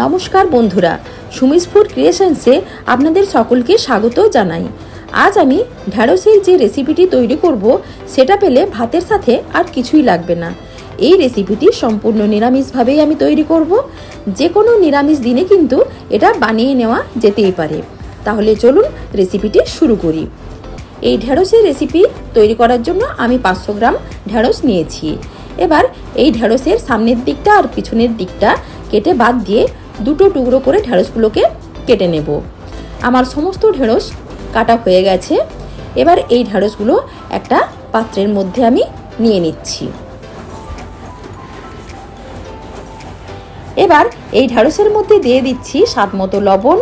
নমস্কার বন্ধুরা, সুমিস ফুড ক্রিয়েশনসে আপনাদের সকলকে স্বাগত জানাই। আজ আমি ঢ্যাঁড়সের যে রেসিপিটি তৈরি করব সেটা পেলে ভাতের সাথে আর কিছুই লাগবে না। এই রেসিপিটি সম্পূর্ণ নিরামিষভাবেই আমি তৈরি করব। যে কোনো নিরামিষ দিনে কিন্তু এটা বানিয়ে নেওয়া যেতেই পারে। তাহলে চলুন রেসিপিটি শুরু করি। এই ঢ্যাঁড়সের রেসিপি তৈরি করার জন্য আমি 500 গ্রাম ঢ্যাঁড়স নিয়েছি। এবার এই ঢ্যাঁড়সের সামনের দিকটা আর পিছনের দিকটা কেটে বাদ দিয়ে দুটো টুকরো করে ঢ্যাঁড়সগুলোকে কেটে নেব। আমার সমস্ত ঢ্যাঁড়স কাটা হয়ে গেছে। এবার এই ঢ্যাঁড়সগুলো একটা পাত্রের মধ্যে আমি নিয়ে নিচ্ছি। এবার এই ঢ্যাঁড়সের মধ্যে দিয়ে দিচ্ছি স্বাদ মতো লবণ,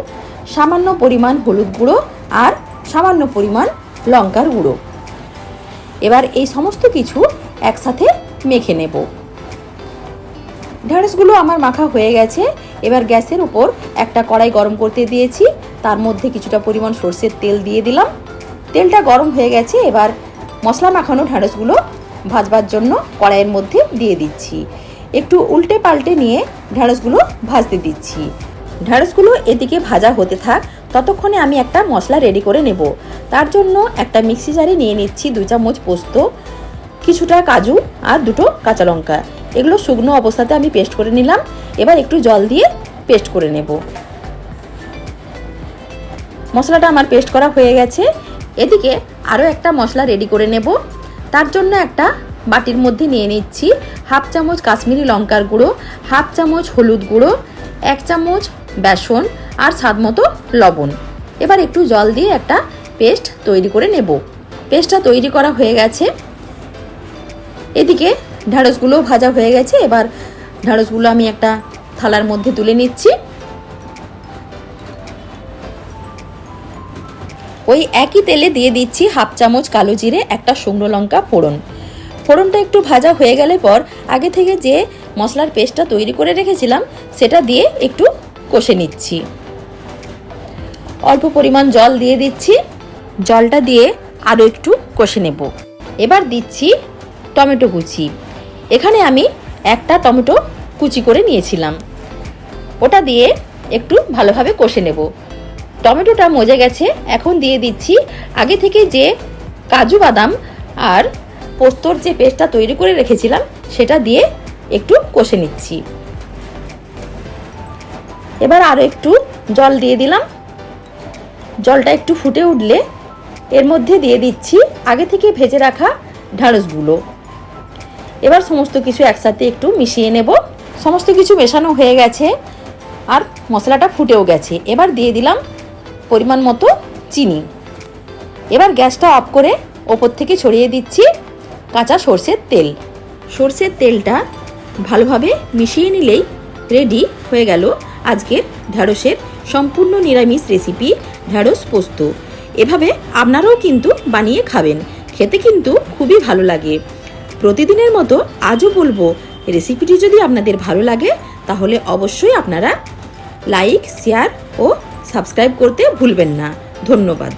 সামান্য পরিমাণ হলুদ গুঁড়ো আর সামান্য পরিমাণ লঙ্কার গুঁড়ো। এবার এই সমস্ত কিছু একসাথে মেখে নেব। ঢ্যাঁড়সগুলো আমার মাখা হয়ে গেছে। এবার গ্যাসের উপর একটা কড়াই গরম করতে দিয়েছি, তার মধ্যে কিছুটা পরিমাণ সরষের তেল দিয়ে দিলাম। তেলটা গরম হয়ে গেছে। এবার মশলা মাখানো ঢ্যাঁড়সগুলো ভাজবার জন্য কড়াইয়ের মধ্যে দিয়ে দিচ্ছি। একটু উল্টে পাল্টে নিয়ে ঢ্যাঁড়সগুলো ভাজতে দিচ্ছি। ঢ্যাঁড়সগুলো এদিকে ভাজা হতে থাক, ততক্ষণে আমি একটা মশলা রেডি করে নেব। তার জন্য একটা মিক্সি জারে নিয়ে নিচ্ছি 2 চামচ পোস্ত, কিছুটা কাজু আর দুটো কাঁচা লঙ্কা। এগুলো শুকনো অবস্থাতে আমি পেস্ট করে নিলাম। এবার একটু জল দিয়ে পেস্ট করে নেব। মশলাটা আমার পেস্ট করা হয়ে গেছে। এদিকে আরও একটা মশলা রেডি করে নেব। তার জন্য একটা বাটির মধ্যে নিয়ে নিচ্ছি 1/2 চামচ কাশ্মীরি লঙ্কার গুঁড়ো, 1/2 চামচ হলুদ গুঁড়ো, 1 চামচ বেসন আর স্বাদ মতো লবণ। এবার একটু জল দিয়ে একটা পেস্ট তৈরি করে নেব। পেস্টটা তৈরি করা হয়ে গেছে। এদিকে ঢ্যাঁড়সগুলো ভাজা হয়ে গেছে। এবার ঢ্যাঁড়সগুলো আমি একটা থালার মধ্যে তুলে নিচ্ছি। ওই একই তেলে দিয়ে দিচ্ছি 1/2 চামচ কালো জিরে, একটা শুকনো লঙ্কা ফোড়ন। ফোড়নটা একটু ভাজা হয়ে গেলে পর আগে থেকে যে মশলার পেস্টটা তৈরি করে রেখেছিলাম সেটা দিয়ে একটু কষে নিচ্ছি। অল্প পরিমাণ জল দিয়ে দিচ্ছি। জলটা দিয়ে আরও একটু কষে নেব। এবার দিচ্ছি টমেটো কুচি। এখানে আমি একটা টমেটো কুচি করে নিয়েছিলাম, ওটা দিয়ে একটু ভালোভাবে কষে নেব। টমেটোটা মজে গেছে। এখন দিয়ে দিচ্ছি আগে থেকে যে কাজু বাদাম আর পোস্তর যে পেস্টটা তৈরি করে রেখেছিলাম সেটা দিয়ে একটু কষে নিচ্ছি। এবার আরও একটু জল দিয়ে দিলাম। জলটা একটু ফুটে উঠলে এর মধ্যে দিয়ে দিচ্ছি আগে থেকে ভেজে রাখা ঢ্যাঁড়সগুলো। এবার সমস্ত কিছু একসাথে একটু মিশিয়ে নেব। সমস্ত কিছু মেশানো হয়ে গেছে আর মশলাটা ফুটেও গেছে। এবার দিয়ে দিলাম পরিমাণ মতো চিনি। এবার গ্যাসটা অফ করে ওপর থেকে ছড়িয়ে দিচ্ছি কাঁচা সরষের তেল। সরষের তেলটা ভালোভাবে মিশিয়ে নিলেই রেডি হয়ে গেল আজকের ঢ্যাঁড়সের সম্পূর্ণ নিরামিষ রেসিপি ঢ্যাঁড়স পোস্ত। এভাবে আপনারাও কিন্তু বানিয়ে খাবেন, খেতে কিন্তু খুবই ভালো লাগে। প্রতিদিনের মতো আজও বলবো, রেসিপিটি যদি আপনাদের ভালো লাগে তাহলে অবশ্যই আপনারা লাইক, শেয়ার ও সাবস্ক্রাইব করতে ভুলবেন না। ধন্যবাদ।